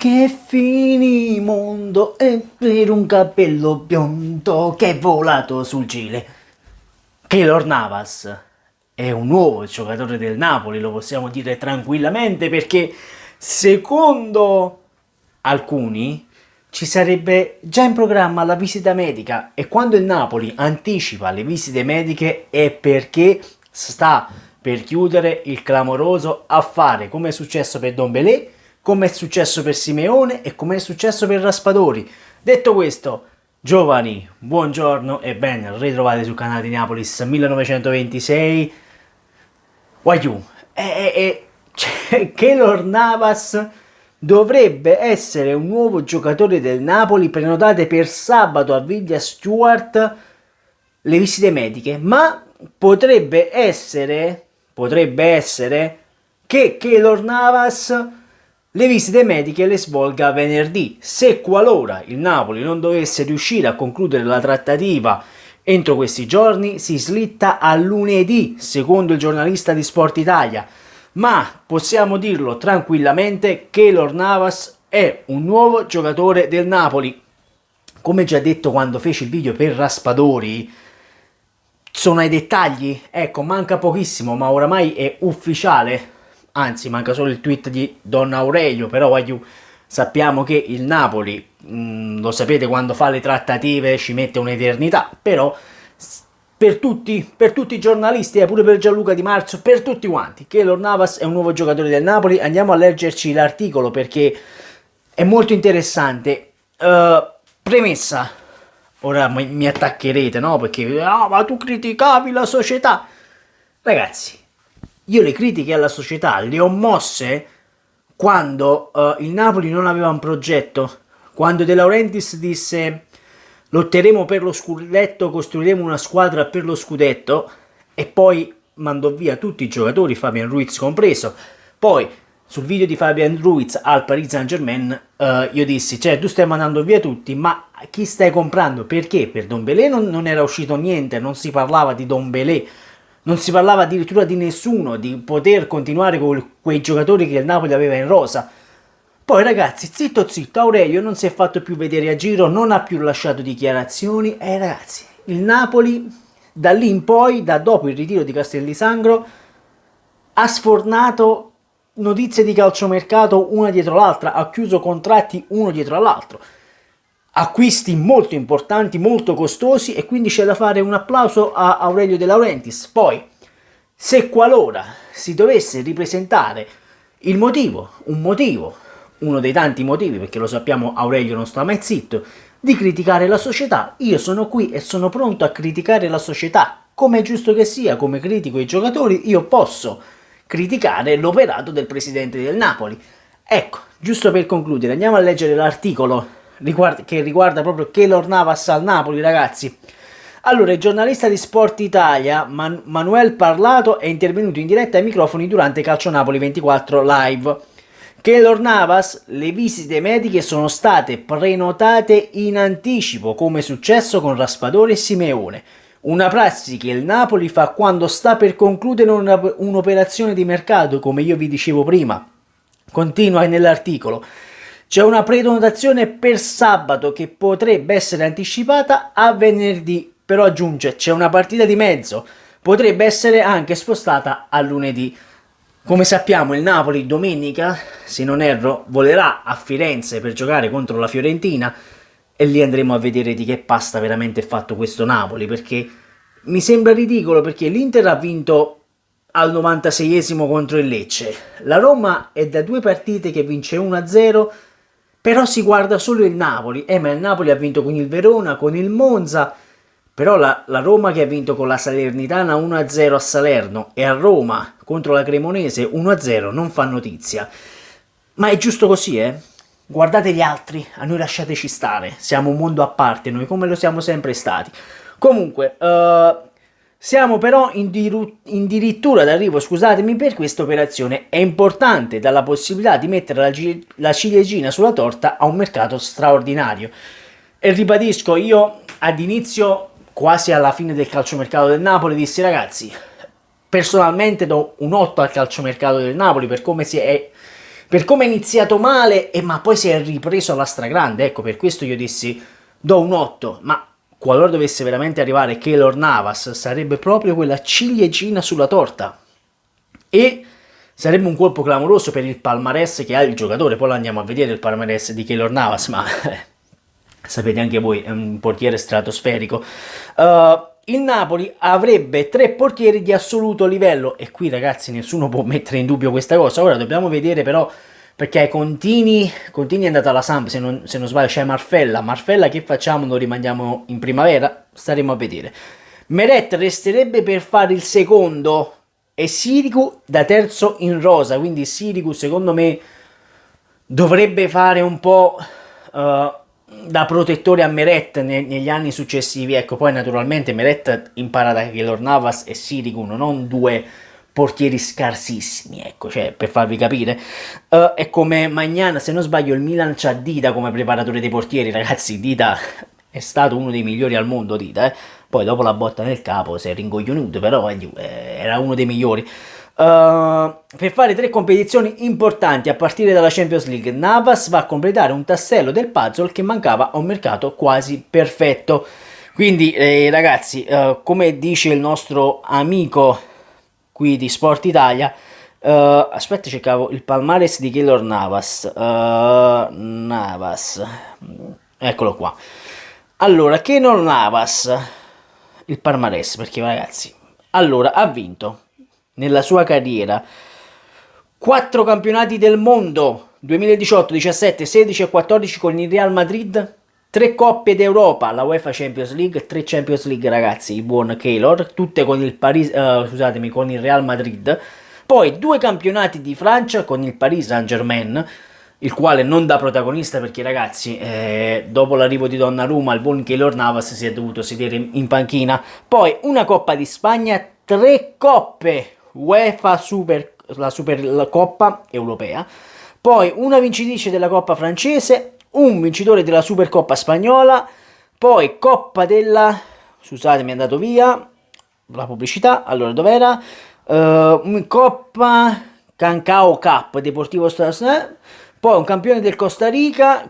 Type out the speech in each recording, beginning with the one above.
Che finimondo è per un capello biondo che è volato sul Gile. Keylor Navas è un nuovo giocatore del Napoli, lo possiamo dire tranquillamente, perché secondo alcuni ci sarebbe già in programma la visita medica, e quando il Napoli anticipa le visite mediche è perché sta per chiudere il clamoroso affare, come è successo per Dombelé, come è successo per Simeone e come è successo per Raspadori. Detto questo, giovani, buongiorno e ben ritrovati sul canale di Napolis 1926. Waiu, Keylor Navas dovrebbe essere un nuovo giocatore del Napoli, prenotate per sabato a Viglia Stewart le visite mediche, ma potrebbe essere che Keylor Navas le visite mediche le svolga venerdì, se qualora il Napoli non dovesse riuscire a concludere la trattativa entro questi giorni, si slitta a lunedì, secondo il giornalista di Sport Italia. Ma possiamo dirlo tranquillamente, Keylor Navas è un nuovo giocatore del Napoli. Come già detto quando feci il video per Raspadori, sono ai dettagli, ecco, manca pochissimo, ma oramai è ufficiale. Anzi, manca solo il tweet di Don Aurelio, però sappiamo che il Napoli, lo sapete, quando fa le trattative ci mette un'eternità, però per tutti i giornalisti, pure per Gianluca Di Marzio, per tutti quanti, Keylor Navas è un nuovo giocatore del Napoli. Andiamo a leggerci l'articolo perché è molto interessante. Premessa, ora mi attaccherete, no? Perché ma tu criticavi la società. Ragazzi, io le critiche alla società le ho mosse quando il Napoli non aveva un progetto, quando De Laurentiis disse lotteremo per lo scudetto, costruiremo una squadra per lo scudetto, e poi mandò via tutti i giocatori, Fabian Ruiz compreso. Poi sul video di Fabian Ruiz al Paris Saint-Germain io dissi, cioè tu stai mandando via tutti, ma chi stai comprando? Perché per Dombelé non era uscito niente, non si parlava di Dombelé, non si parlava addirittura di nessuno, di poter continuare con quei giocatori che il Napoli aveva in rosa. Poi ragazzi, zitto, Aurelio non si è fatto più vedere a giro, non ha più lasciato dichiarazioni, e ragazzi, il Napoli da lì in poi, da dopo il ritiro di Castellisangro, ha sfornato notizie di calciomercato una dietro l'altra, ha chiuso contratti uno dietro l'altro, acquisti molto importanti, molto costosi, e quindi c'è da fare un applauso a Aurelio De Laurentiis. Poi, se qualora si dovesse ripresentare il motivo, uno dei tanti motivi, perché lo sappiamo, Aurelio non sta mai zitto, di criticare la società, io sono qui e sono pronto a criticare la società, come è giusto che sia. Come critico i giocatori, io posso criticare l'operato del presidente del Napoli. Ecco, giusto per concludere, andiamo a leggere l'articolo che riguarda proprio Keylor Navas al Napoli, ragazzi. Allora, il giornalista di Sport Italia, Manuel Parlato, è intervenuto in diretta ai microfoni durante Calcio Napoli 24 Live. Keylor Navas, le visite mediche sono state prenotate in anticipo, come è successo con Raspadori e Simeone. Una prassi che il Napoli fa quando sta per concludere un'operazione di mercato, come io vi dicevo prima. Continua nell'articolo. C'è una prenotazione per sabato che potrebbe essere anticipata a venerdì, però aggiunge c'è una partita di mezzo, potrebbe essere anche spostata a lunedì. Come sappiamo, il Napoli domenica, se non erro, volerà a Firenze per giocare contro la Fiorentina, e lì andremo a vedere di che pasta veramente è fatto questo Napoli, perché mi sembra ridicolo, perché l'Inter ha vinto al 96esimo contro il Lecce, la Roma è da 2 partite che vince 1-0, però si guarda solo il Napoli, ma il Napoli ha vinto con il Verona, con il Monza, però la Roma che ha vinto con la Salernitana 1-0 a Salerno, e a Roma contro la Cremonese 1-0 non fa notizia. Ma è giusto così, Guardate gli altri, a noi lasciateci stare, siamo un mondo a parte noi, come lo siamo sempre stati. Comunque, siamo però addirittura d'arrivo, scusatemi per questa operazione. È importante, dalla possibilità di mettere la ciliegina sulla torta a un mercato straordinario. E ribadisco, io ad inizio, quasi alla fine del calciomercato del Napoli, dissi ragazzi, personalmente do un 8 al calciomercato del Napoli per come si è per come è iniziato male, ma poi si è ripreso alla stragrande. Ecco, per questo io dissi do un 8, ma qualora dovesse veramente arrivare Keylor Navas sarebbe proprio quella ciliegina sulla torta e sarebbe un colpo clamoroso per il palmarès che ha il giocatore. Poi lo andiamo a vedere il palmarès di Keylor Navas, ma sapete anche voi, è un portiere stratosferico. Il Napoli avrebbe 3 portieri di assoluto livello e qui ragazzi nessuno può mettere in dubbio questa cosa. Ora dobbiamo vedere però, perché ai Contini è andato alla Samp, se non sbaglio c'è Marfella che facciamo? Lo rimandiamo in primavera? Staremo a vedere. Meret resterebbe per fare il secondo e Sirigu da terzo in rosa, quindi Sirigu secondo me dovrebbe fare un po' da protettore a Meret negli anni successivi. Ecco, poi naturalmente Meret impara da Keylor Navas e Sirigu, non due portieri scarsissimi, ecco, cioè per farvi capire. È come Maignan, se non sbaglio il Milan c'ha Dida come preparatore dei portieri, ragazzi. Dida è stato uno dei migliori al mondo, Dida, poi dopo la botta nel capo si è ringoglionuto, però era uno dei migliori. Per fare 3 competizioni importanti a partire dalla Champions League, Navas va a completare un tassello del puzzle che mancava a un mercato quasi perfetto. Quindi ragazzi, come dice il nostro amico qui di Sport Italia, aspetta, cercavo il palmarès di Keylor Navas. Eccolo qua. Allora, Keylor Navas, il palmarès, perché ragazzi, allora ha vinto nella sua carriera 4 campionati del mondo 2018, 17, 16 e 14 con il Real Madrid, 3 coppe d'Europa, la UEFA Champions League, 3 Champions League ragazzi, il buon Keylor, tutte con il con il Real Madrid, poi 2 campionati di Francia con il Paris Saint-Germain, il quale non da protagonista perché ragazzi dopo l'arrivo di Donnarumma il buon Keylor Navas si è dovuto sedere in panchina, poi una Coppa di Spagna, 3 coppe UEFA la Coppa Europea, poi una vincitrice della Coppa francese, un vincitore della Supercoppa spagnola, poi Coppa della... scusatemi è andato via la pubblicità, allora dov'era? Coppa Cancao Cup Deportivo Stars, poi un campione del Costa Rica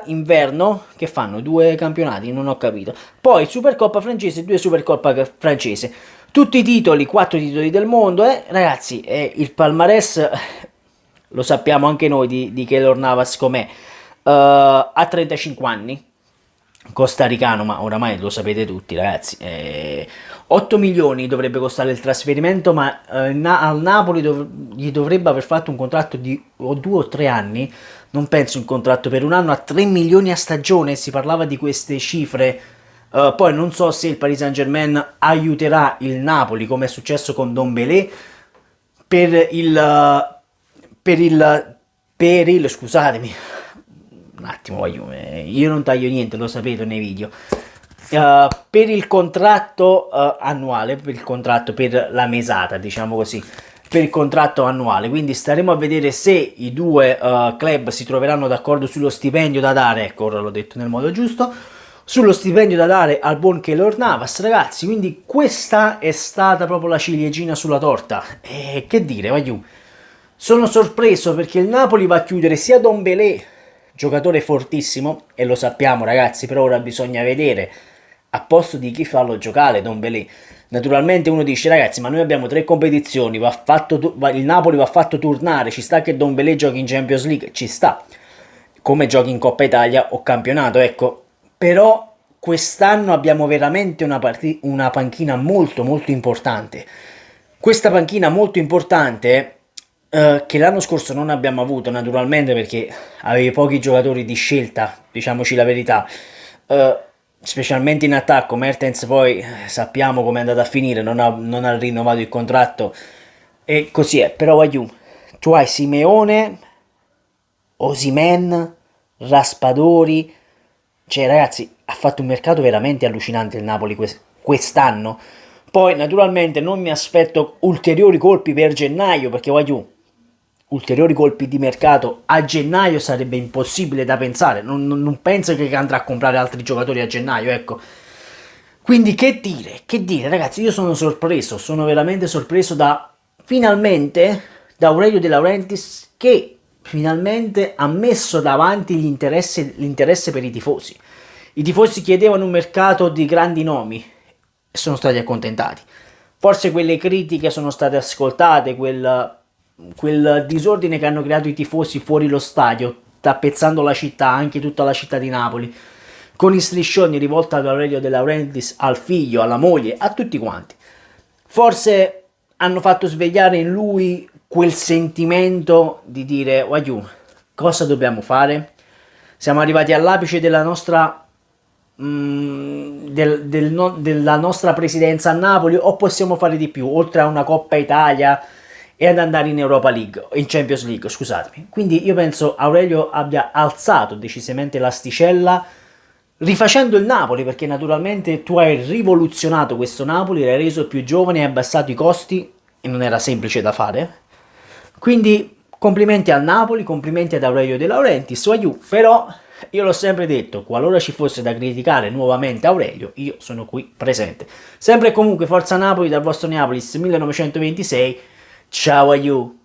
inverno, che fanno 2 campionati, non ho capito, poi Supercoppa francese, 2 Supercoppa francese, tutti i titoli, 4 titoli del mondo, ragazzi, il palmarès lo sappiamo anche noi di Keylor Navas com'è, ha 35 anni, costaricano, ma oramai lo sapete tutti ragazzi, 8 milioni dovrebbe costare il trasferimento, ma al Napoli gli dovrebbe aver fatto un contratto di 2 o 3 anni, non penso un contratto per un anno, a 3 milioni a stagione, si parlava di queste cifre. Poi non so se il Paris Saint-Germain aiuterà il Napoli come è successo con Dombélé scusatemi un attimo, io non taglio niente, lo sapete nei video, per il contratto annuale, per la mesata, diciamo così, per il contratto annuale, quindi staremo a vedere se i due club si troveranno d'accordo sullo stipendio da dare, ecco, ora l'ho detto nel modo giusto, sullo stipendio da dare al buon Keylor Navas, ragazzi. Quindi questa è stata proprio la ciliegina sulla torta, e che dire, sono sorpreso perché il Napoli va a chiudere sia Dombélé, giocatore fortissimo, e lo sappiamo ragazzi, però ora bisogna vedere a posto di chi farlo giocare Dombélé. Naturalmente uno dice ragazzi, ma noi abbiamo 3 competizioni, il Napoli va fatto tornare, ci sta che Dombélé giochi in Champions League, ci sta, come giochi in Coppa Italia o campionato, ecco. Però quest'anno abbiamo veramente una panchina molto molto importante. Questa panchina molto importante che l'anno scorso non abbiamo avuto, naturalmente perché avevi pochi giocatori di scelta, diciamoci la verità, specialmente in attacco. Mertens poi sappiamo come è andata a finire, non ha rinnovato il contratto e così è. Però tu hai Simeone, Osimhen, Raspadori, cioè ragazzi ha fatto un mercato veramente allucinante il Napoli quest'anno. Poi naturalmente non mi aspetto ulteriori colpi per gennaio, perché ulteriori colpi di mercato a gennaio sarebbe impossibile da pensare, non penso che andrà a comprare altri giocatori a gennaio, ecco. Quindi che dire ragazzi, io sono veramente sorpreso finalmente da Aurelio De Laurentiis che finalmente ha messo davanti l'interesse per i tifosi. I tifosi chiedevano un mercato di grandi nomi e sono stati accontentati. Forse quelle critiche sono state ascoltate, quel disordine che hanno creato i tifosi fuori lo stadio, tappezzando la città, anche tutta la città di Napoli, con i striscioni rivolti ad Aurelio De Laurentiis, al figlio, alla moglie, a tutti quanti. Forse hanno fatto svegliare in lui quel sentimento di dire: Waiu, cosa dobbiamo fare? Siamo arrivati all'apice della nostra della nostra presidenza a Napoli, o possiamo fare di più, oltre a una Coppa Italia e ad andare in Europa League, in Champions League, scusatemi. Quindi io penso Aurelio abbia alzato decisamente l'asticella, rifacendo il Napoli, perché naturalmente tu hai rivoluzionato questo Napoli, l'hai reso più giovane, hai abbassato i costi e non era semplice da fare. Quindi complimenti al Napoli, complimenti ad Aurelio De Laurentiis, però io l'ho sempre detto, qualora ci fosse da criticare nuovamente Aurelio, io sono qui presente. Sempre e comunque, forza Napoli dal vostro Neapolis 1926, ciao a you!